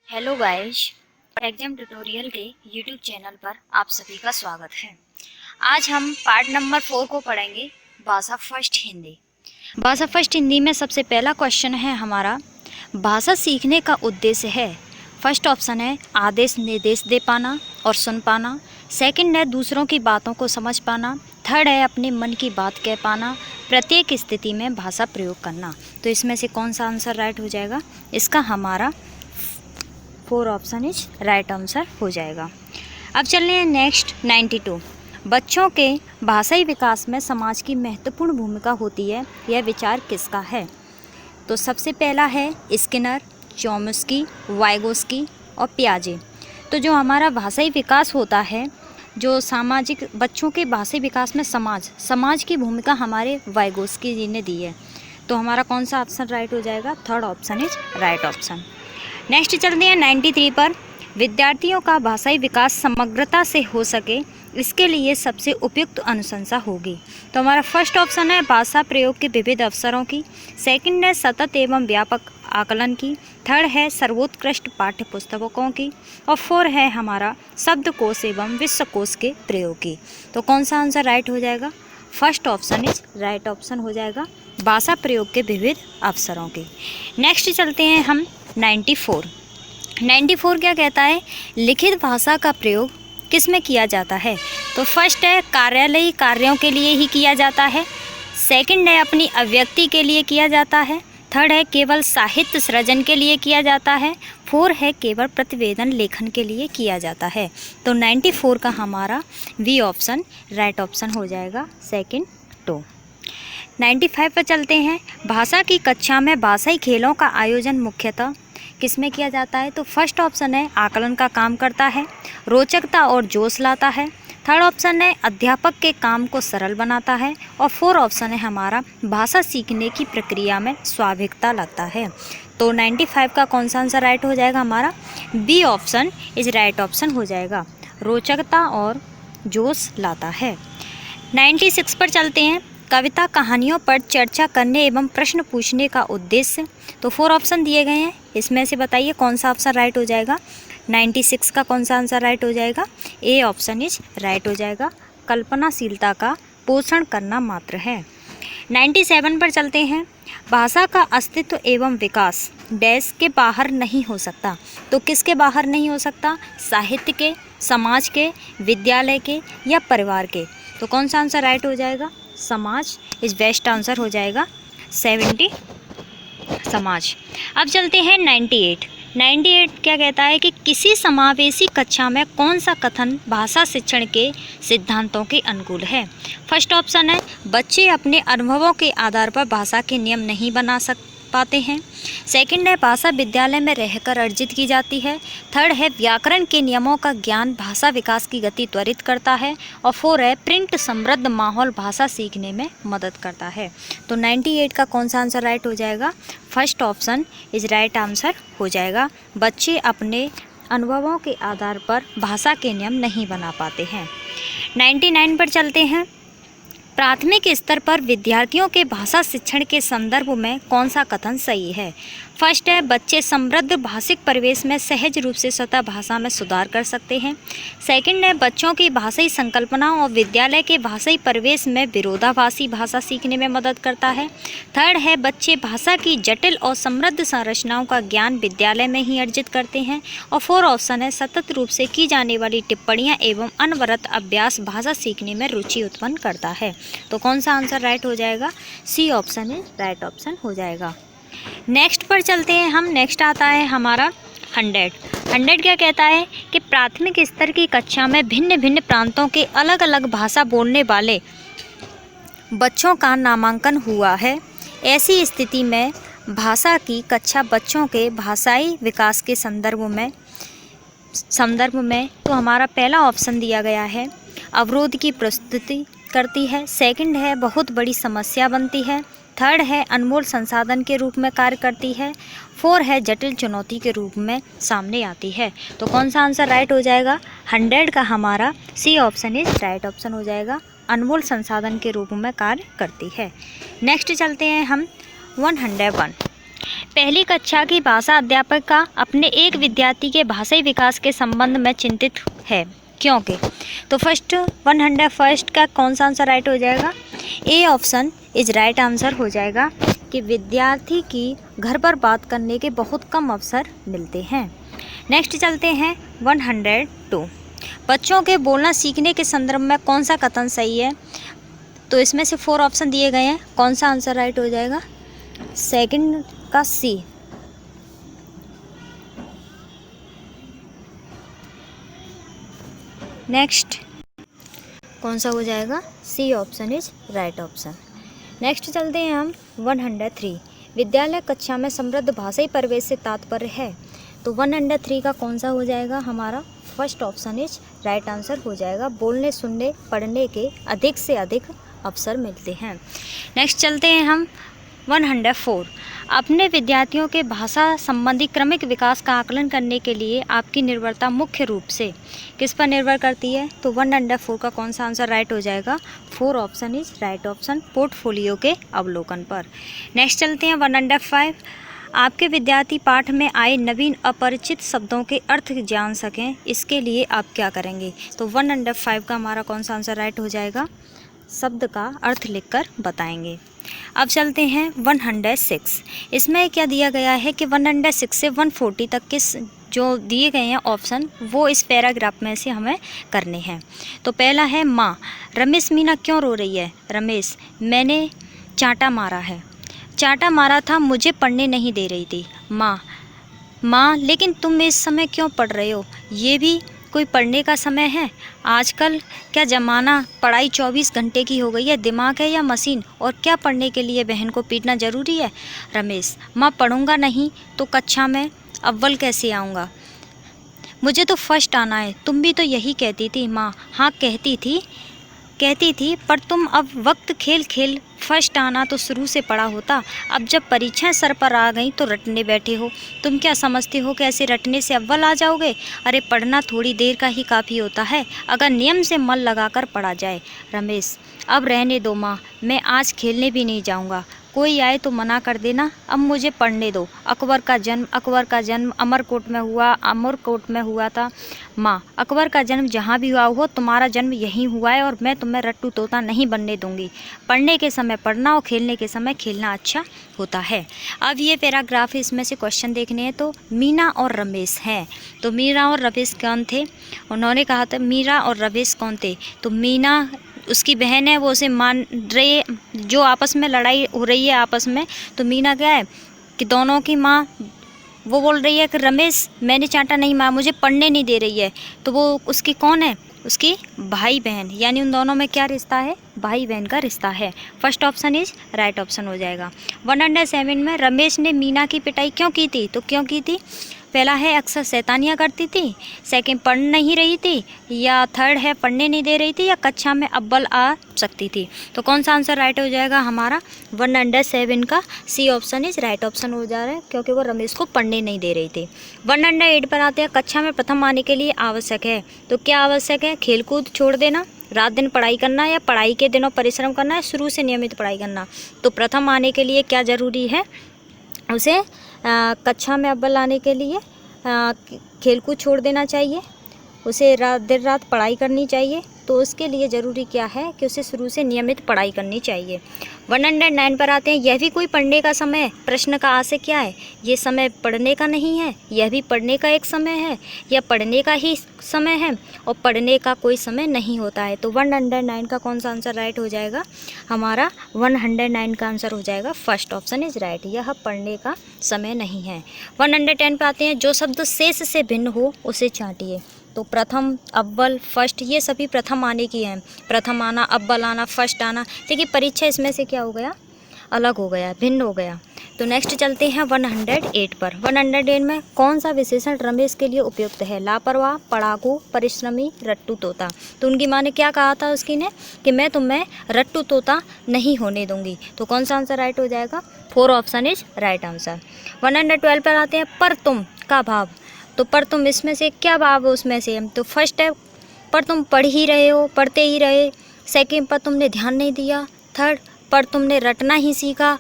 Hello guys, exam tutorial के YouTube channel पर आप सभी का स्वागत है। आज हम पार्ट नंबर 4 को पढ़ेंगे, भाषा फर्स्ट हिंदी। भाषा फर्स्ट हिंदी में सबसे पहला क्वेश्चन है हमारा, भाषा सीखने का उद्देश्य है। फर्स्ट ऑप्शन है आदेश निर्देश दे पाना और सुन पाना। सेकंड है दूसरों की बातों को समझ पाना। थर्ड है अपने मन की बात कह पाना। प्रत्येक स्थिति में भाषा प्रयोग करना। तो इसमें से कौन सा आंसर राइट हो जाएगा? इसका हमारा 4 ऑप्शन इज राइट आंसर हो जाएगा। अब चल रहे हैं नेक्स्ट 92। बच्चों के भाषाई विकास में समाज की महत्वपूर्ण भूमिका होती है, यह विचार किसका है? तो सबसे पहला है स्किनर, चॉम्स्की, वाइगोस्की और पियाजे। तो जो हमारा भाषाई विकास होता है, जो सामाजिक बच्चों के भाषाई विकास में समाज की भूमिका हमारे वाइगोस्की जी ने दी है। तो हमारा कौन सा ऑप्शन राइट हो जाएगा? Third option is right option. Next चलते हैं 93 पर। विद्यार्थियों का भाषाई विकास समग्रता से हो सके, इसके लिए सबसे उपयुक्त अनुशंसा होगी। तो हमारा फर्स्ट ऑप्शन है भाषा प्रयोग के विविध अवसरों की। सेकंड है सतत एवं व्यापक आकलन की। थर्ड है सर्वोत्कृष्ट पाठ्य पुस्तकों की। और फोर है हमारा शब्दकोश एवं विश्वकोश के प्रयोग की। तो कौन सा आंसर राइट हो जाएगा? First option is right option हो जाएगा, भाषा प्रयोग के विविध अवसरों की। नेक्स्ट चलते हैं हम 94 क्या कहता है? लिखित भाषा का प्रयोग किस में किया जाता है? तो फर्स्ट है कार्यालयी कार्यों के लिए ही किया जाता है। सेकंड है अपनी अभिव्यक्ति के लिए किया जाता है। थर्ड है केवल साहित्य सृजन के लिए किया जाता है। फोर है केवल प्रतिवेदन लेखन के लिए किया जाता है। तो 94 का हमारा बी ऑप्शन राइट ऑप्शन हो जाएगा, सेकंड टू। 95 पर चलते हैं। भाषा की कक्षा में भाषाई खेलों का आयोजन मुख्यतः किसमें किया जाता है? तो फर्स्ट ऑप्शन है आकलन का काम करता है, रोचकता और जोश लाता है। थर्ड ऑप्शन है अध्यापक के काम को सरल बनाता है। और फोर ऑप्शन है हमारा भाषा सीखने की प्रक्रिया में स्वाभाविकता लाता है। तो 95 का कौन सा आंसर राइट हो जाएगा? हमारा B option is right option हो जाएगा, रोचकता और जोश लाता है। 96 पर चलते हैं। कविता कहानियों पर चर्चा करने एवं प्रश्न पूछने का उद्देश्य। तो 4 ऑप्शन दिए गए हैं, इसमें से बताइए कौन सा ऑप्शन राइट हो जाएगा? 96 का कौन सा आंसर राइट हो जाएगा? ए ऑप्शन इज राइट हो जाएगा, कल्पनाशीलता का पोषण करना मात्र है। 97 पर चलते हैं। भाषा का अस्तित्व एवं विकास डैश के बाहर नहीं हो सकता। तो किसके बाहर नहीं हो सकता? साहित्य के, समाज के, विद्यालय के या परिवार के। तो कौन सा आंसर राइट हो जाएगा? समाज इज बेस्ट आंसर हो जाएगा, 70 समाज। अब चलते हैं 98 क्या कहता है कि किसी समावेशी कक्षा में कौन सा कथन भाषा शिक्षण के सिद्धांतों के अनुकूल है? फर्स्ट ऑप्शन है बच्चे अपने अनुभवों के आधार पर भाषा के नियम नहीं बना पाते हैं। सेकंड है भाषा विद्यालय में रहकर अर्जित की जाती है। थर्ड है व्याकरण के नियमों का ज्ञान भाषा विकास की गति त्वरित करता है। और फोर है प्रिंट समृद्ध माहौल भाषा सीखने में मदद करता है। तो 98 का कौन सा आंसर राइट हो जाएगा? First option is right answer हो जाएगा, बच्चे अपने अनुभवों के आधार पर भाषा के नियम नहीं बना पाते हैं। 99 पर चलते हैं। प्राथमिक स्तर पर विद्यार्थियों के भाषा शिक्षण के संदर्भ में कौन सा कथन सही है? फर्स्ट है बच्चे समृद्ध भाषिक परिवेश में सहज रूप से स्वतः भाषा में सुधार कर सकते हैं। सेकंड है बच्चों की भाषाई संकल्पनाओं और विद्यालय के भाषाई परिवेश में विरोधाभासी भाषा सीखने में मदद करता है। थर्ड है बच्चे भाषा की जटिल और समृद्ध संरचनाओं का ज्ञान विद्यालय में ही अर्जित करते हैं। और फोर ऑप्शन है सतत रूप से की जाने वाली टिप्पणियाँ एवं अनवरत अभ्यास भाषा सीखने में रुचि उत्पन्न करता है। तो कौन सा आंसर राइट हो जाएगा? C option is right option हो जाएगा। नेक्स्ट पर चलते हैं हम। नेक्स्ट आता है हमारा 100 क्या कहता है कि प्राथमिक स्तर की कक्षा में भिन्न भिन्न प्रांतों के अलग अलग भाषा बोलने वाले बच्चों का नामांकन हुआ है। ऐसी स्थिति में भाषा की कक्षा बच्चों के भाषाई विकास के संदर्भ में तो हमारा पहला ऑप्शन दिया गया है अवरोध की प्रस्तुति करती है। सेकंड है बहुत बड़ी समस्या बनती है। थर्ड है अनमोल संसाधन के रूप में कार्य करती है। फोर है जटिल चुनौती के रूप में सामने आती है। तो कौन सा आंसर राइट हो जाएगा? 100 का हमारा C option is right option हो जाएगा, अनमोल संसाधन के रूप में कार्य करती है। नेक्स्ट चलते हैं हम 101। पहली कक्षा की भाषा अध्यापिका अपने एक विद्यार्थी के भाषाई विकास के संबंध में चिंतित है, क्योंकि। तो फर्स्ट 101 का कौन सा आंसर राइट हो जाएगा? A option is right answer हो जाएगा कि विद्यार्थी की घर पर बात करने के बहुत कम अवसर मिलते हैं। नेक्स्ट चलते हैं 102। बच्चों के बोलना सीखने के संदर्भ में कौन सा कथन सही है? तो इसमें से 4 ऑप्शन दिए गए हैं, कौन सा आंसर राइट हो जाएगा? सेकंड का सी। नेक्स्ट कौन सा हो जाएगा? C option is right option. Next चलते हैं हम 103। विद्यालय कक्षा में समृद्ध भाषाई परिवेश से तात्पर्य है। तो 103 का कौन सा हो जाएगा हमारा? First option is right answer हो जाएगा। बोलने, सुनने, पढ़ने के अधिक से अधिक अवसर मिलते हैं। नेक्स्ट चलते हैं हम 104। अपने विद्यार्थियों के भाषा संबंधी क्रमिक विकास का आकलन करने के लिए आपकी निर्भरता मुख्य रूप से किस पर निर्भर करती है? तो 104 का कौन सा आंसर राइट हो जाएगा? 4 option is right option, portfolio के अवलोकन पर। नेक्स्ट चलते हैं 105। आपके विद्यार्थी पाठ में आए नवीन अपरिचित शब्दों के अर्थ जान सकें, इसके लिए आप क्या करेंगे? तो 105 का हमारा कौन सा आंसर राइट हो जाएगा? शब्द का अर्थ लिखकर बताएंगे। अब चलते हैं 106। इसमें क्या दिया गया है कि 106 से 140 तक के जो दिए गए हैं ऑप्शन, वो इस पैराग्राफ में से हमें करने हैं। तो पहला है माँ, रमेश मीना क्यों रो रही है? रमेश, मैंने चांटा मारा है। चांटा मारा था, मुझे पढ़ने नहीं दे रही थी। माँ, लेकिन तुम इस समय क्यों पढ़ रहे हो? ये भी कोई पढ़ने का समय है? आजकल क्या ज़माना पढ़ाई 24 घंटे की हो गई है? दिमाग है या मशीन? और क्या पढ़ने के लिए बहन को पीटना ज़रूरी है? रमेश, माँ पढ़ूंगा नहीं तो कक्षा में अव्वल कैसे आऊँगा? मुझे तो फर्स्ट आना है। तुम भी तो यही कहती थी। माँ, हाँ कहती थी, पर तुम अब वक्त खेल फर्स्ट आना तो शुरू से पढ़ा होता। अब जब परीक्षाएं सर पर आ गई तो रटने बैठे हो। तुम क्या समझते हो कि ऐसे रटने से अव्वल आ जाओगे? अरे पढ़ना थोड़ी देर का ही काफ़ी होता है, अगर नियम से मन लगाकर पढ़ा जाए। रमेश, अब रहने दो माँ, मैं आज खेलने भी नहीं जाऊँगा। कोई आए तो मना कर देना, अब मुझे पढ़ने दो। अकबर का जन्म अमरकोट में हुआ था। माँ, अकबर का जन्म जहाँ भी हुआ हो, तुम्हारा जन्म यहीं हुआ है और मैं तुम्हें रट्टू तोता नहीं बनने दूंगी। पढ़ने के समय पढ़ना और खेलने के समय खेलना अच्छा होता है। अब ये पैराग्राफ है, इसमें से क्वेश्चन देखने हैं। तो मीना और रमेश हैं, तो मीरा और रमेश कौन थे? उन्होंने कहा था मीरा और रमेश कौन थे? तो मीना उसकी बहन है, वो उसे मान रही है, जो आपस में लड़ाई हो रही है आपस में। तो मीना क्या है कि दोनों की माँ वो बोल रही है कि रमेश, मैंने चांटा नहीं मारा, मुझे पढ़ने नहीं दे रही है। तो वो उसकी कौन है? उसकी भाई बहन, यानी उन दोनों में क्या रिश्ता है? भाई बहन का रिश्ता है। First option is right option हो जाएगा। 107 में रमेश ने मीना की पिटाई क्यों की थी? तो क्यों की थी? पहला है अक्सर शैतानियाँ करती थी, सेकंड पढ़ नहीं रही थी, या थर्ड है पढ़ने नहीं दे रही थी, या कक्षा में अव्वल आ सकती थी। तो कौन सा आंसर राइट हो जाएगा हमारा? 107 का C option is right option हो जा रहा है, क्योंकि वो रमेश को पढ़ने नहीं दे रही थी। 108 पर आते हैं, कक्षा में प्रथम आने के लिए आवश्यक है। तो क्या आवश्यक है? खेलकूद छोड़ देना, रात दिन पढ़ाई करना, या पढ़ाई के दिनों परिश्रम करना, या शुरू से नियमित पढ़ाई करना। तो प्रथम आने के लिए क्या ज़रूरी है? उसे कक्षा में अव्वल आने के लिए खेलकूद छोड़ देना चाहिए, उसे देर रात पढ़ाई करनी चाहिए। तो उसके लिए ज़रूरी क्या है कि उसे शुरू से नियमित पढ़ाई करनी चाहिए। 109 पर आते हैं, यह भी कोई पढ़ने का समय है? प्रश्न का आशय क्या है? ये समय पढ़ने का नहीं है, यह भी पढ़ने का एक समय है, या पढ़ने का ही समय है और पढ़ने का कोई समय नहीं होता है। तो 109 का कौन सा आंसर राइट हो जाएगा हमारा? 109 का आंसर हो जाएगा फर्स्ट ऑप्शन इज राइट, यह पढ़ने का समय नहीं है। 110 पर आते हैं, जो शब्द शेष से भिन्न हो उसे छांटिए। तो प्रथम, अव्वल, फर्स्ट, ये सभी प्रथम आने की हैं। प्रथम आना, अव्वल आना, फर्स्ट आना। देखिए परीक्षा इसमें से क्या हो गया? अलग हो गया, भिन्न हो गया। तो नेक्स्ट चलते हैं 108 पर। 108 में कौन सा विशेषण रमेश के लिए उपयुक्त है? लापरवाह, पढ़ाकू, परिश्रमी, रट्टू तोता। तो उनकी माँ ने क्या कहा था उसकी ने कि मैं तुम्हें रट्टू तोता नहीं होने दूंगी। तो कौन सा आंसर राइट हो जाएगा? 4 ऑप्शन इज राइट आंसर। 112 पर आते हैं, पर तुम का भाव। तो पर तुम इसमें से क्या भाव है उसमें से? तो फर्स्ट है पर तुम पढ़ ही रहे हो, पढ़ते ही रहे। सेकंड पर तुमने ध्यान नहीं दिया। थर्ड पर तुमने रटना ही सीखा।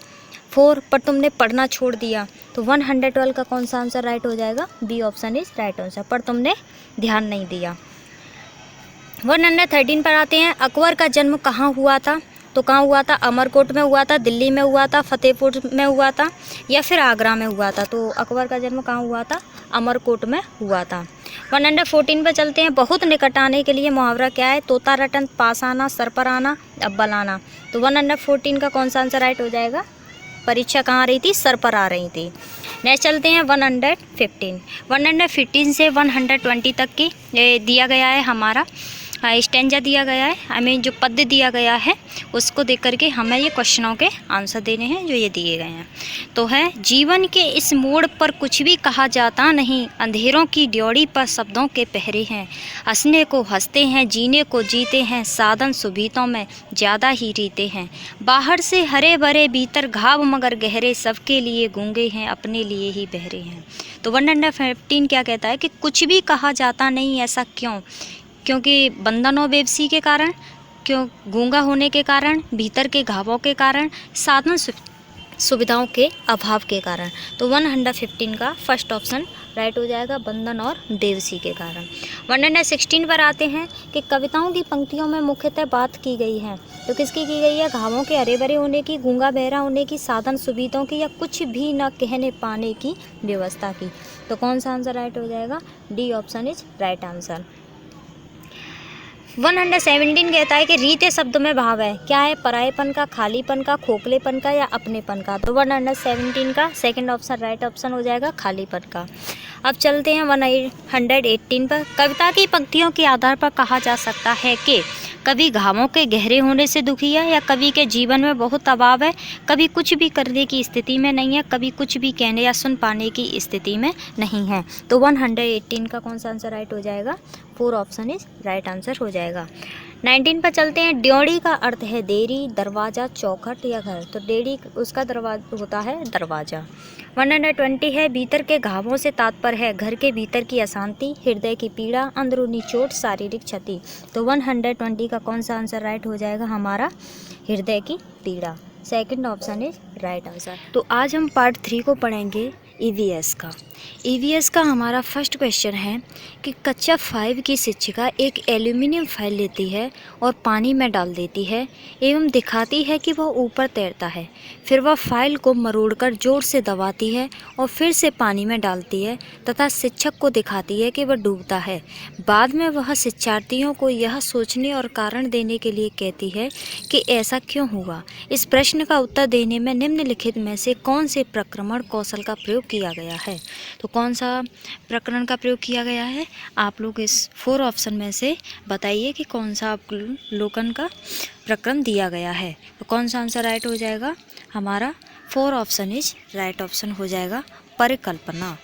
4 पर तुमने पढ़ना छोड़ दिया, तो 112 का कौन सा आंसर राइट हो जाएगा? B option is right answer, पर तुमने ध्यान नहीं दिया। 113 पर आते हैं। अकबर का जन्म कहाँ हुआ था? तो कहाँ हुआ था? अमरकोट में हुआ था, दिल्ली में हुआ था, फतेहपुर में हुआ था, या फिर आगरा में हुआ था? तो अकबर का जन्म कहाँ हुआ था? अमरकोट में हुआ था। 114 पर चलते हैं। बहुत निकट आने के लिए मुहावरा क्या है? तोता रटन, पास आना, सर पर आना, अब्बल आना। तो 114 का कौन सा आंसर राइट हो जाएगा? परीक्षा कहाँ आ रही थी? सर पर आ रही थी। नेक्स्ट चलते हैं 115। 115 से 120 तक की दिया गया है हमारा स्टेंजा दिया गया है, हमें जो पद्य दिया गया है उसको देख करके हमें ये क्वेश्चनों के आंसर देने हैं जो ये दिए गए हैं। तो है, जीवन के इस मोड़ पर कुछ भी कहा जाता नहीं, अंधेरों की ड्योढ़ी पर शब्दों के पहरे हैं, हंसने को हंसते हैं, जीने को जीते हैं, साधन सुविधाओं में ज़्यादा ही रीते हैं, बाहर से हरे भरे भीतर घाव मगर गहरे, सबके लिए गूंगे हैं अपने लिए ही बहरे हैं। तो 115 क्या कहता है कि कुछ भी कहा जाता नहीं, ऐसा क्यों? क्योंकि बंधन और बेबसी के कारण, क्यों गूंगा होने के कारण, भीतर के घावों के कारण, साधन सुविधाओं के अभाव के कारण। तो 115 का फर्स्ट ऑप्शन राइट हो जाएगा, बंधन और बेबसी के कारण। 116 पर आते हैं कि कविताओं की पंक्तियों में मुख्यतः बात की गई है, तो किसकी की गई है? घावों के हरे भरे होने की, गूंगा बहरा होने की, साधन सुविधाओं की, या कुछ भी न कहने पाने की व्यवस्था की। तो कौन सा आंसर राइट हो जाएगा? D option is right answer. 117 कहता है कि रीते शब्द में भाव है, क्या है? परायेपन का, खालीपन का, खोखलेपन का, या अपनेपन का। तो 117 का सेकंड ऑप्शन राइट ऑप्शन हो जाएगा, खालीपन का। अब चलते हैं 118 पर। कविता की पंक्तियों के आधार पर कहा जा सकता है कि कवि घावों के गहरे होने से दुखी है, या कवि के जीवन में बहुत अभाव है, कभी कुछ भी करने की स्थिति में नहीं है, कभी कुछ भी कहने या सुन पाने की स्थिति में नहीं है। तो 118 का कौन सा आंसर राइट हो जाएगा? 4 ऑप्शन इज राइट आंसर हो जाएगा। 19 पर चलते हैं। ड्योढ़ी का अर्थ है देरी, दरवाज़ा, चौखट या घर। तो डेढ़ी उसका दरवाजा होता है दरवाज़ा। 120 है। भीतर के घावों से तात्पर्य है घर के भीतर की अशांति, हृदय की पीड़ा, अंदरूनी चोट, शारीरिक क्षति। तो 120 का कौन सा आंसर राइट हो जाएगा हमारा? हृदय की पीड़ा, second option is right answer. तो आज हम पार्ट 3 को पढ़ेंगे ईवीएस का। ईवीएस का हमारा फर्स्ट क्वेश्चन है कि कक्षा 5 की शिक्षिका एक एल्यूमिनियम फाइल लेती है और पानी में डाल देती है एवं दिखाती है कि वह ऊपर तैरता है। फिर वह फाइल को मरोड़कर जोर से दबाती है और फिर से पानी में डालती है तथा शिक्षक को दिखाती है कि वह डूबता है। बाद में वह शिक्षार्थियों को यह सोचने और कारण देने के लिए कहती है कि ऐसा क्यों हुआ। इस प्रश्न का उत्तर देने में निम्नलिखित में से कौन से प्रक्रमण कौशल का प्रयोग किया गया है? तो कौन सा प्रकरण का प्रयोग किया गया है? आप लोग इस 4 ऑप्शन में से बताइए कि कौन सा अवलोकन का प्रक्रम दिया गया है। तो कौन सा आंसर राइट हो जाएगा हमारा? 4 ऑप्शन इज राइट ऑप्शन हो जाएगा, परिकल्पना।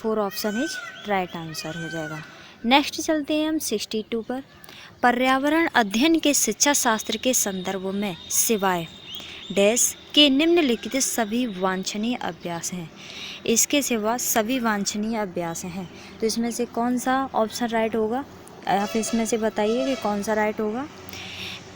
4 ऑप्शन इज राइट आंसर हो जाएगा। नेक्स्ट चलते हैं हम 62 पर। पर्यावरण अध्ययन के शिक्षा शास्त्र के संदर्भों में सिवाय डैश के निम्नलिखित सभी वांछनीय अभ्यास हैं। इसके सिवा सभी वांछनीय अभ्यास हैं। तो इसमें से कौन सा ऑप्शन राइट होगा? आप इसमें से बताइए कि कौन सा राइट होगा।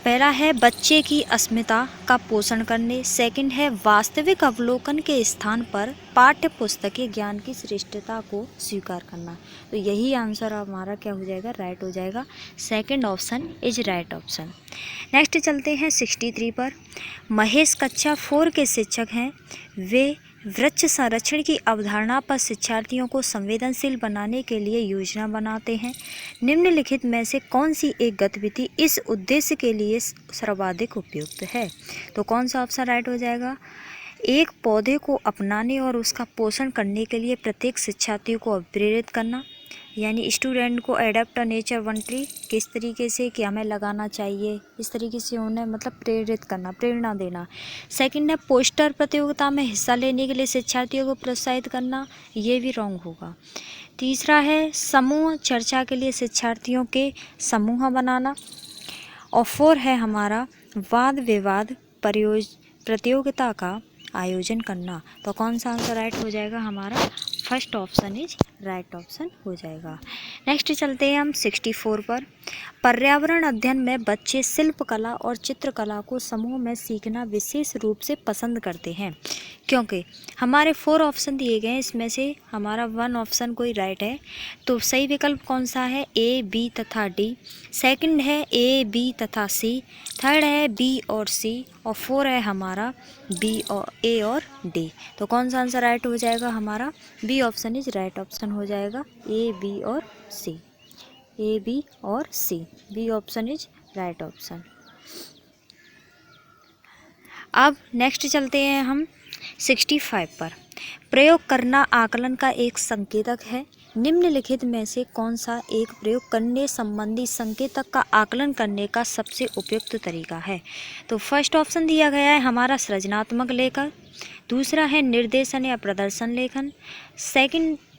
पहला है बच्चे की अस्मिता का पोषण करने। सेकंड है वास्तविक अवलोकन के स्थान पर पाठ्य पुस्तकीय ज्ञान की श्रेष्ठता को स्वीकार करना। तो यही आंसर हमारा क्या हो जाएगा? राइट हो जाएगा, second option is right option. Next चलते हैं 63 पर। महेश कक्षा 4 के शिक्षक हैं। वे वृक्ष संरक्षण की अवधारणा पर शिक्षार्थियों को संवेदनशील बनाने के लिए योजना बनाते हैं। निम्नलिखित में से कौन सी एक गतिविधि इस उद्देश्य के लिए सर्वाधिक उपयुक्त है? तो कौन सा ऑप्शन राइट हो जाएगा? एक पौधे को अपनाने और उसका पोषण करने के लिए प्रत्येक शिक्षार्थी को प्रेरित करना, यानी स्टूडेंट को एडेप्ट नेचर वन ट्री, किस तरीके से कि हमें लगाना चाहिए, इस तरीके से उन्हें मतलब प्रेरित करना, प्रेरणा देना। सेकंड है पोस्टर प्रतियोगिता में हिस्सा लेने के लिए शिक्षार्थियों को प्रोत्साहित करना, ये भी रॉन्ग होगा। तीसरा है समूह चर्चा के लिए शिक्षार्थियों के समूह बनाना। और 4 है हमारा वाद विवाद प्रतियोगिता का आयोजन करना। तो कौन सा आंसर राइट हो जाएगा हमारा? First option is right option हो जाएगा। नेक्स्ट चलते हैं हम 64 पर। पर्यावरण अध्ययन में बच्चे शिल्पकला और चित्रकला को समूह में सीखना विशेष रूप से पसंद करते हैं, क्योंकि हमारे 4 ऑप्शन दिए गए हैं, इसमें से हमारा 1 ऑप्शन कोई राइट है। तो सही विकल्प कौन सा है? ए, बी तथा डी। सेकंड है ए, बी तथा सी। थर्ड है बी और सी। और 4 है हमारा बी और ए और डी। तो कौन सा आंसर राइट हो जाएगा हमारा? B option is right option हो जाएगा। ए, बी और सी। ए, बी और C. B option is right option. अब नेक्स्ट चलते हैं हम 65 पर। प्रयोग करना आकलन का एक संकेतक है। निम्नलिखित में से कौन सा एक प्रयोग करने संबंधी संकेतक का आकलन करने का सबसे उपयुक्त तरीका है? तो फर्स्ट ऑप्शन दिया गया है हमारा सृजनात्मक लेखन, दूसरा है निर्देशन या प्रदर्शन लेखन,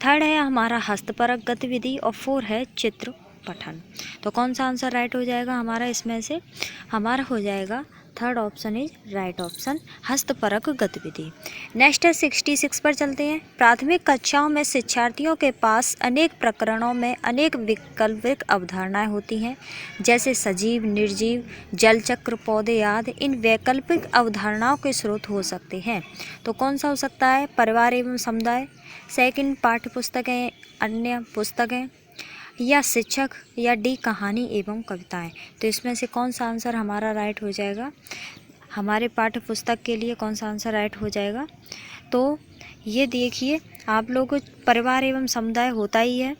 थर्ड है हमारा हस्तपरक गतिविधि और 4 है चित्र पठन। तो कौन सा आंसर राइट हो जाएगा हमारा? इसमें से हमारा हो जाएगा third option is right option, हस्तपरक गतिविधि। नेक्स्ट है 66 पर चलते हैं। प्राथमिक कक्षाओं में शिक्षार्थियों के पास अनेक प्रकरणों में अनेक वैकल्पिक अवधारणाएं होती हैं, जैसे सजीव, निर्जीव, जल चक्र, पौधे आदि। इन वैकल्पिक अवधारणाओं के स्रोत हो सकते हैं। तो कौन सा हो सकता है? परिवार एवं समुदाय, सेकंड पाठ्य पुस्तकें, अन्य पुस्तकें, या शिक्षक, या डी कहानी एवं कविताएं। तो इसमें से कौन सा आंसर हमारा राइट हो जाएगा? हमारे पाठ्य पुस्तक के लिए कौन सा आंसर राइट हो जाएगा? तो ये देखिए आप लोग, परिवार एवं समुदाय होता ही है,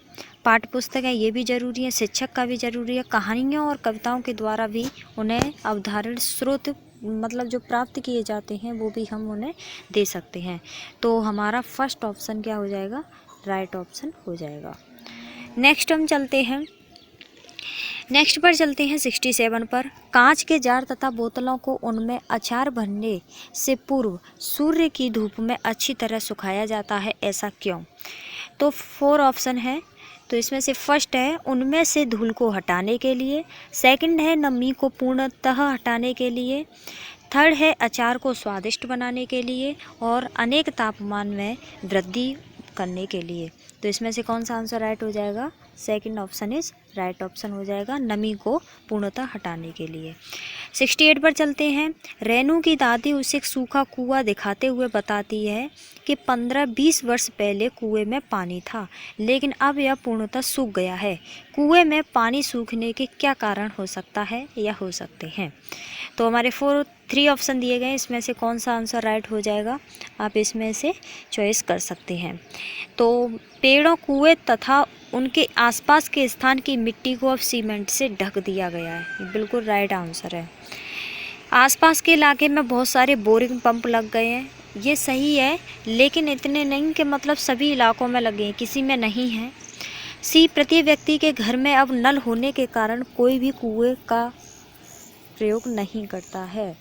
पाठ्य पुस्तक है ये भी ज़रूरी है, शिक्षक का भी ज़रूरी है, कहानियों और कविताओं के द्वारा भी उन्हें अवधारण स्रोत मतलब जो प्राप्त किए जाते हैं वो भी हम उन्हें दे सकते हैं। तो हमारा फर्स्ट ऑप्शन क्या हो जाएगा? राइट ऑप्शन हो जाएगा। नेक्स्ट हम चलते हैं, नेक्स्ट पर चलते हैं 67 पर। कांच के जार तथा बोतलों को उनमें अचार भरने से पूर्व सूर्य की धूप में अच्छी तरह सुखाया जाता है, ऐसा क्यों? तो 4 ऑप्शन है। तो इसमें से फर्स्ट है उनमें से धूल को हटाने के लिए, सेकंड है नमी को पूर्णतः हटाने के लिए, थर्ड है अचार को स्वादिष्ट बनाने के लिए, और अनेक तापमान में वृद्धि करने के लिए। तो इसमें से कौन सा आंसर राइट हो जाएगा? Second option is right option हो जाएगा, नमी को पूर्णतः हटाने के लिए। 68 पर चलते हैं। रेनू की दादी उसे एक सूखा कुआं दिखाते हुए बताती है कि 15-20 वर्ष पहले कुएं में पानी था, लेकिन अब यह पूर्णतः सूख गया है। कुएं में पानी सूखने के क्या कारण हो सकता है या हो सकते हैं? तो हमारे 3 ऑप्शन दिए गए, इसमें से कौन सा आंसर राइट हो जाएगा? आप इसमें से चॉइस कर सकते हैं। तो पेड़ों, कुएं तथा उनके आसपास के स्थान की मिट्टी को अब सीमेंट से ढक दिया गया है, ये बिल्कुल राइट आंसर है। आसपास के इलाके में बहुत सारे बोरिंग पंप लग गए हैं, ये सही है, लेकिन इतने नहीं कि मतलब सभी इलाकों में लगे हैं, किसी में नहीं है। सी, प्रत्येक व्यक्ति के घर में अब नल होने के कारण कोई भी कुएं का प्रयोग नहीं करता है।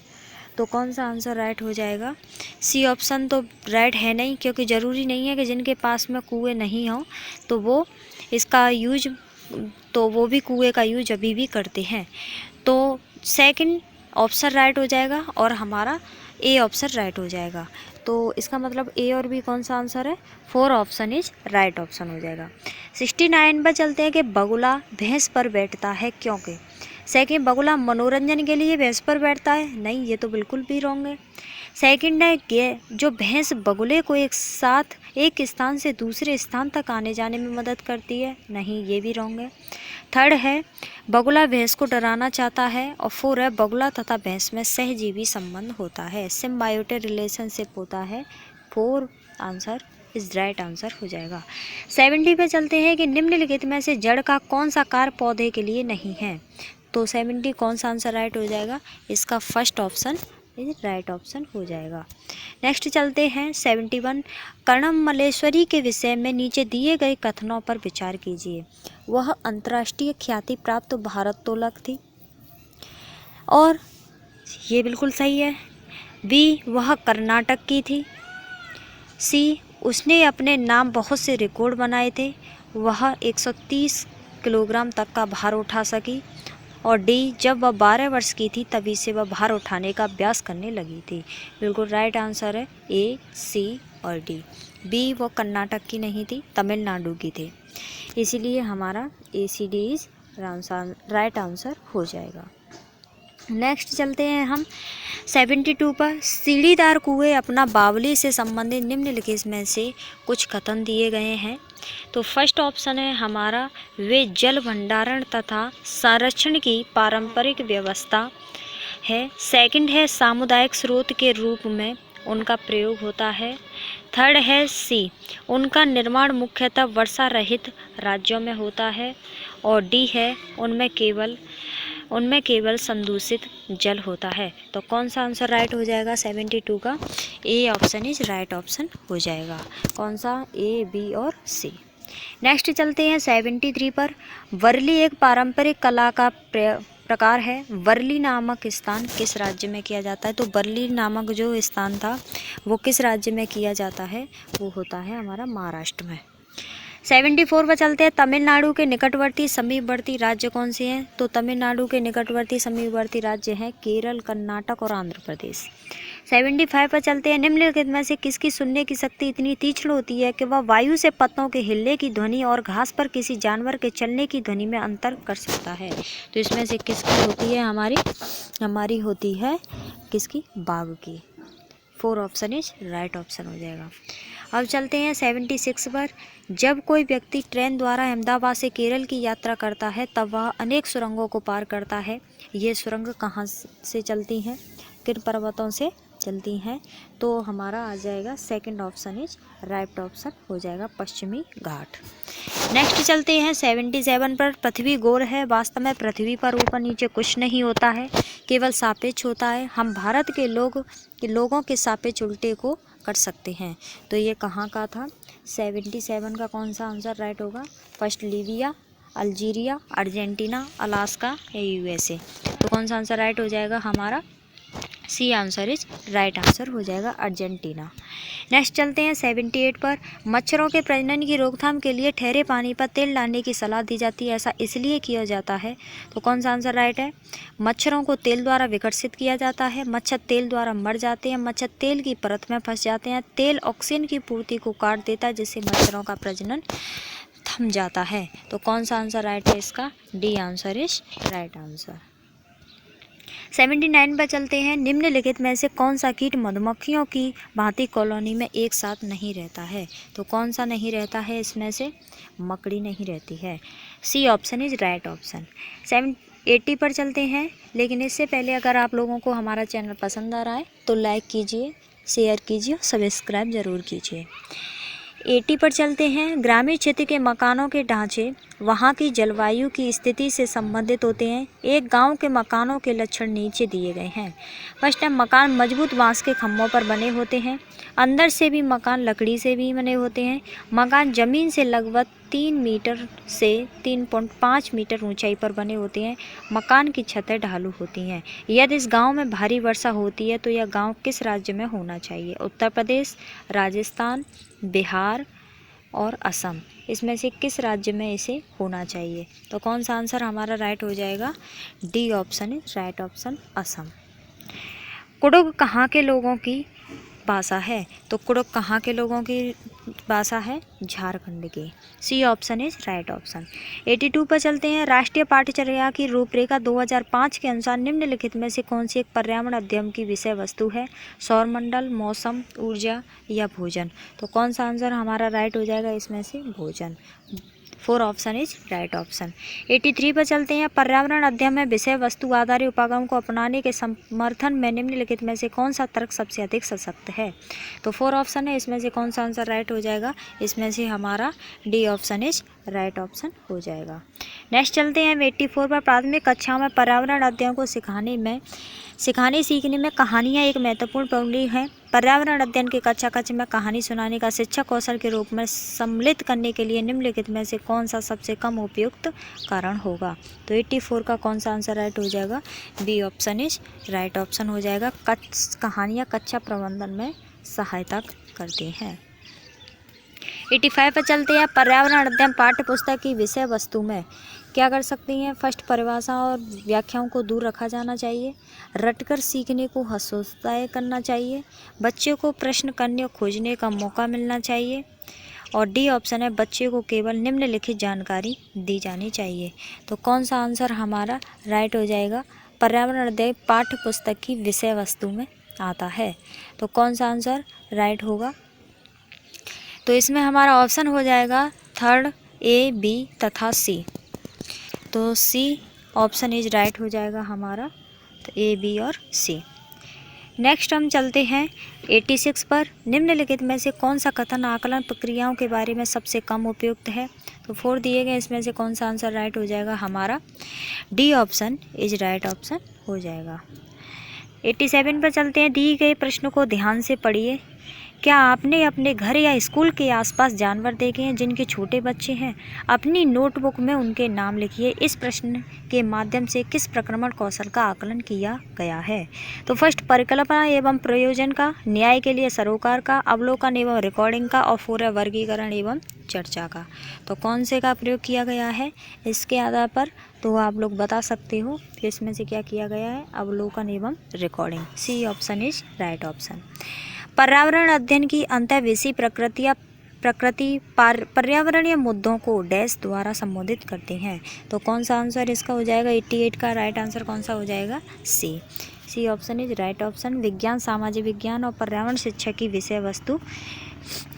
तो कौन सा आंसर राइट हो जाएगा? सी ऑप्शन तो राइट है नहीं, क्योंकि ज़रूरी नहीं है कि जिनके पास में कुएं नहीं हो तो वो इसका यूज, तो वो भी कुएं का यूज अभी भी करते हैं। तो सेकंड ऑप्शन राइट हो जाएगा और हमारा ए ऑप्शन राइट हो जाएगा। तो इसका मतलब ए और बी कौन सा आंसर है? 4 ऑप्शन इज राइट ऑप्शन हो जाएगा। 69 पर चलते हैं कि बगुला भैंस पर बैठता है क्योंकि? सेकंड, बगुला मनोरंजन के लिए भैंस पर बैठता है, नहीं ये तो बिल्कुल भी रॉन्ग है। सेकंड है कि जो भैंस बगुले को एक साथ एक स्थान से दूसरे स्थान तक आने जाने में मदद करती है, नहीं ये भी रॉन्ग है। थर्ड है बगुला भैंस को डराना चाहता है, और 4 है बगुला तथा भैंस में सहजीवी संबंध होता है, सिम्बायोटिक रिलेशनशिप होता है। 4 आंसर इस राइट आंसर हो जाएगा। 70 पे चलते हैं कि निम्नलिखित में से जड़ का कौन सा कार्य पौधे के लिए नहीं है? तो 70 कौन सा आंसर राइट हो जाएगा? इसका फर्स्ट ऑप्शन राइट ऑप्शन हो जाएगा। नेक्स्ट चलते हैं 71। कर्णम मल्लेश्वरी के विषय में नीचे दिए गए कथनों पर विचार कीजिए। वह अंतर्राष्ट्रीय ख्याति प्राप्त भारोत्तोलक थी, और ये बिल्कुल सही है। बी, वह कर्नाटक की थी। सी, उसने अपने नाम बहुत से रिकॉर्ड बनाए थे, वह 130 किलोग्राम तक का भार उठा सकी। और डी, जब वह 12 वर्ष की थी तभी से वह भार उठाने का अभ्यास करने लगी थी। बिल्कुल राइट आंसर है ए, सी और डी। बी, वो कर्नाटक की नहीं थी, तमिलनाडु की थी, इसीलिए हमारा ए, सी, डी इज राइट आंसर हो जाएगा। नेक्स्ट चलते हैं हम 72 पर। सीढ़ीदार कुएं अपना बावली से संबंधित निम्नलिखित में से कुछ कथन दिए गए हैं। तो फर्स्ट ऑप्शन है हमारा, वे जल भंडारण तथा संरक्षण की पारंपरिक व्यवस्था है। सेकंड है, सामुदायिक स्रोत के रूप में उनका प्रयोग होता है। थर्ड है सी, उनका निर्माण मुख्यतः वर्षा रहित राज्यों में होता है। और डी है, उनमें केवल संदूषित जल होता है। तो कौन सा आंसर राइट हो जाएगा 72 का? A option is right option हो जाएगा। कौन सा? ए, बी और सी। नेक्स्ट चलते हैं 73 पर। वर्ली एक पारंपरिक कला का प्रकार है। वर्ली नामक स्थान किस राज्य में किया जाता है? तो वर्ली नामक जो स्थान था वो किस राज्य में किया जाता है? वो होता है हमारा महाराष्ट्र में। 74 पर चलते हैं। तमिलनाडु के निकटवर्ती समीपवर्ती राज्य कौन से हैं? तो तमिलनाडु के निकटवर्ती समीपवर्ती राज्य हैं केरल, कर्नाटक और आंध्र प्रदेश। 75 पर चलते हैं। निम्नलिखित में से किसकी सुनने की शक्ति इतनी तीक्ष्ण होती है कि वह वायु से पत्तों के हिलने की ध्वनि और घास पर किसी जानवर के चलने की ध्वनि में अंतर कर सकता है? तो इसमें से किसकी होती है? हमारी होती है किसकी? बाघ की। 4 ऑप्शन इज राइट ऑप्शन हो जाएगा। अब चलते हैं 76 पर। जब कोई व्यक्ति ट्रेन द्वारा अहमदाबाद से केरल की यात्रा करता है तब वह अनेक सुरंगों को पार करता है। ये सुरंग कहाँ से चलती हैं? किन पर्वतों से चलती हैं? तो हमारा आ जाएगा second option is right option हो जाएगा, पश्चिमी घाट। नेक्स्ट चलते हैं 77 पर। पृथ्वी गोल है। वास्तव में पृथ्वी पर ऊपर नीचे कुछ नहीं होता है, केवल सापेक्ष होता है। हम भारत के लोगों के सापेक्ष उल्टे को कर सकते हैं। तो ये कहाँ का था? 77 का कौन सा आंसर राइट होगा? First Libya, Algeria, Argentina, Alaska या यूएसए। तो कौन सा आंसर राइट हो जाएगा हमारा? C answer is right answer हो जाएगा, अर्जेंटीना। नेक्स्ट चलते हैं 78 पर। मच्छरों के प्रजनन की रोकथाम के लिए ठहरे पानी पर तेल डालने की सलाह दी जाती है, ऐसा इसलिए किया जाता है। तो कौन सा आंसर राइट है? मच्छरों को तेल द्वारा विकसित किया जाता है। मच्छर तेल द्वारा मर जाते हैं। मच्छर तेल की परत में फंस जाते हैं। तेल ऑक्सीजन की पूर्ति को काट देता है जिससे मच्छरों का प्रजनन थम जाता है। तो कौन सा आंसर राइट है इसका? D answer is right answer. 79 पर चलते हैं। निम्नलिखित में से कौन सा कीट मधुमक्खियों की भांति कॉलोनी में एक साथ नहीं रहता है? तो कौन सा नहीं रहता है इसमें से? मकड़ी नहीं रहती है। C option is right option. 80 पर चलते हैं, लेकिन इससे पहले अगर आप लोगों को हमारा चैनल पसंद आ रहा है तो लाइक कीजिए, शेयर कीजिए, सब्सक्राइब ज़रूर कीजिए। 80 पर चलते हैं। ग्रामीण क्षेत्र के मकानों के ढांचे वहाँ की जलवायु की स्थिति से संबंधित होते हैं। एक गांव के मकानों के लक्षण नीचे दिए गए हैं। फर्स्ट है, मकान मजबूत बांस के खंभों पर बने होते हैं। अंदर से भी मकान लकड़ी से भी बने होते हैं। मकान जमीन से लगभग 3 मीटर से 3.5 मीटर ऊंचाई पर बने होते हैं। मकान की छतें ढालू होती हैं। यदि इस गांव में भारी वर्षा होती है तो यह गांव किस राज्य में होना चाहिए? उत्तर प्रदेश, राजस्थान, बिहार और असम। इसमें से किस राज्य में इसे होना चाहिए? तो कौन सा आंसर हमारा राइट हो जाएगा? D option is right option, Assam. Kurukh कहाँ के लोगों की भाषा है? तो कुडुख कहाँ के लोगों की भाषा है? झारखंड की। C option is right option. 82 पर चलते हैं। राष्ट्रीय पाठ्यचर्या की रूपरेखा 2005 के अनुसार निम्नलिखित में से कौन सी एक पर्यावरण अध्ययन की विषय वस्तु है? सौरमंडल, मौसम, ऊर्जा या भोजन। तो कौन सा आंसर हमारा राइट हो जाएगा इसमें से? भोजन। 4 ऑप्शन इज राइट ऑप्शन। 83 पर चलते हैं। पर्यावरण अध्ययन में विषय वस्तु आधारित उपागम को अपनाने के समर्थन में निम्नलिखित में से कौन सा तर्क सबसे अधिक सशक्त है? तो 4 ऑप्शन है, इसमें से कौन सा आंसर राइट हो जाएगा? इसमें से हमारा D option is right option हो जाएगा। नेक्स्ट चलते हैं 84 पर। प्राथमिक कक्षाओं में पर्यावरण अध्ययन को सिखाने सीखने में कहानियाँ एक महत्वपूर्ण पहलू है। पर्यावरण अध्ययन के कक्षा में कहानी सुनाने का शिक्षक कौशल के रूप में सम्मिलित करने के लिए निम्नलिखित में से कौन सा सबसे कम उपयुक्त कारण होगा? तो 84 का कौन सा आंसर राइट हो जाएगा? B option is right option हो जाएगा। कहानियाँ कक्षा प्रबंधन में सहायता करती हैं। 85 पर चलते हैं। पर्यावरण अध्ययन पाठ्य पुस्तक की विषय वस्तु में क्या कर सकती हैं? फर्स्ट, परिभाषा और व्याख्याओं को दूर रखा जाना चाहिए। रटकर सीखने को हतोत्साहित करना चाहिए। बच्चे को प्रश्न करने और खोजने का मौका मिलना चाहिए। और डी ऑप्शन है, बच्चे को केवल निम्नलिखित जानकारी दी जानी चाहिए। तो कौन सा आंसर हमारा राइट हो जाएगा? पर्यावरण अध्ययन पाठ्य पुस्तक की विषय वस्तु में आता है। तो कौन सा आंसर राइट होगा? तो इसमें हमारा ऑप्शन हो जाएगा थर्ड, ए, बी तथा सी। तो सी ऑप्शन इज राइट हो जाएगा हमारा। तो ए, बी और सी। नेक्स्ट हम चलते हैं 86 पर। निम्नलिखित में से कौन सा कथन आकलन प्रक्रियाओं के बारे में सबसे कम उपयुक्त है? तो 4 दिए गए, इसमें से कौन सा आंसर राइट हो जाएगा हमारा? D option is right option हो जाएगा। 87 पर चलते हैं। दिए गए प्रश्नों को ध्यान से पढ़िए। क्या आपने अपने घर या स्कूल के आसपास जानवर देखे हैं जिनके छोटे बच्चे हैं? अपनी नोटबुक में उनके नाम लिखिए। इस प्रश्न के माध्यम से किस प्रक्रमण कौशल का आकलन किया गया है? तो फर्स्ट, परिकल्पना एवं प्रयोजन का, न्याय के लिए सरोकार का, अवलोकन एवं रिकॉर्डिंग का, और पूरा वर्गीकरण एवं चर्चा का। तो कौन से का प्रयोग किया गया है इसके आधार पर? तो आप लोग बता सकते हो कि इसमें से क्या किया गया है? अवलोकन एवं recording. C option is right option. पर्यावरण अध्ययन की अंतःविषय पर्यावरणीय मुद्दों को डैश द्वारा संबोधित करते हैं। तो कौन सा आंसर इसका हो जाएगा? 88 का राइट आंसर कौन सा हो जाएगा? C. C option is right option. विज्ञान, सामाजिक विज्ञान और पर्यावरण शिक्षा की विषय वस्तु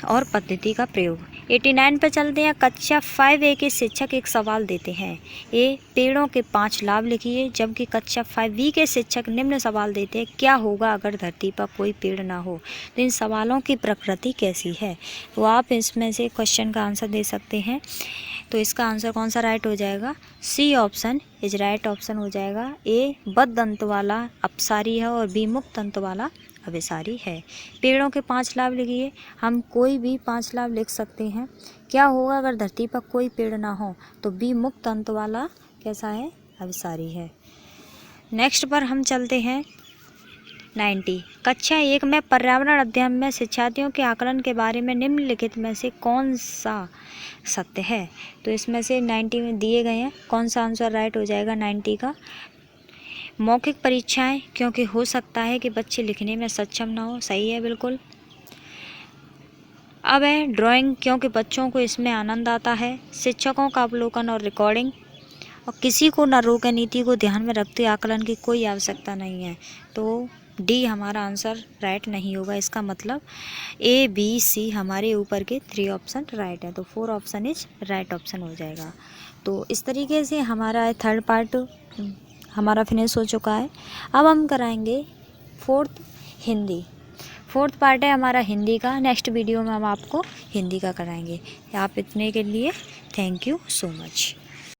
और पद्धति का प्रयोग। 89 पर चलते हैं। कक्षा 5A के शिक्षक एक सवाल देते हैं। ए, पेड़ों के 5 लाभ लिखिए। जबकि कक्षा 5B के शिक्षक निम्न सवाल देते हैं, क्या होगा अगर धरती पर कोई पेड़ ना हो? तो इन सवालों की प्रकृति कैसी है? तो आप इसमें से क्वेश्चन का आंसर दे सकते हैं। तो इसका आंसर कौन सा राइट हो जाएगा? C option is right option हो जाएगा। ए, बद्ध दंत वाला अपसारी है और बी, मुक्त दंत वाला अभिसारी है। पेड़ों के 5 लाभ लिखिए। हम कोई भी 5 लाभ लिख सकते हैं। क्या होगा अगर धरती पर कोई पेड़ ना हो? तो बी, मुक्त दंत वाला कैसा है? अभिसारी है। नेक्स्ट पर हम चलते हैं 90। कक्षा 1 में पर्यावरण अध्ययन में शिक्षार्थियों के आकलन के बारे में निम्नलिखित में से कौन सा सत्य है? तो इसमें से 90 में दिए गए हैं, कौन सा आंसर राइट हो जाएगा 90 का? मौखिक परीक्षाएं, क्योंकि हो सकता है कि बच्चे लिखने में सक्षम ना हो। सही है बिल्कुल। अब है ड्राइंग, क्योंकि बच्चों को इसमें आनंद आता है। शिक्षकों का अवलोकन और रिकॉर्डिंग, और किसी को न रोके नीति को ध्यान में रखते आकलन की कोई आवश्यकता नहीं है। तो डी हमारा आंसर राइट नहीं होगा। इसका मतलब ए, बी, सी हमारे ऊपर के 3 ऑप्शन राइट है। तो 4 ऑप्शन इज राइट ऑप्शन हो जाएगा। तो इस तरीके से हमारा थर्ड पार्ट हमारा फिनिश हो चुका है। अब हम कराएंगे फोर्थ, हिंदी। फोर्थ पार्ट है हमारा हिंदी का। नेक्स्ट वीडियो में हम आपको हिंदी का कराएंगे। आप इतने के लिए थैंक यू सो मच।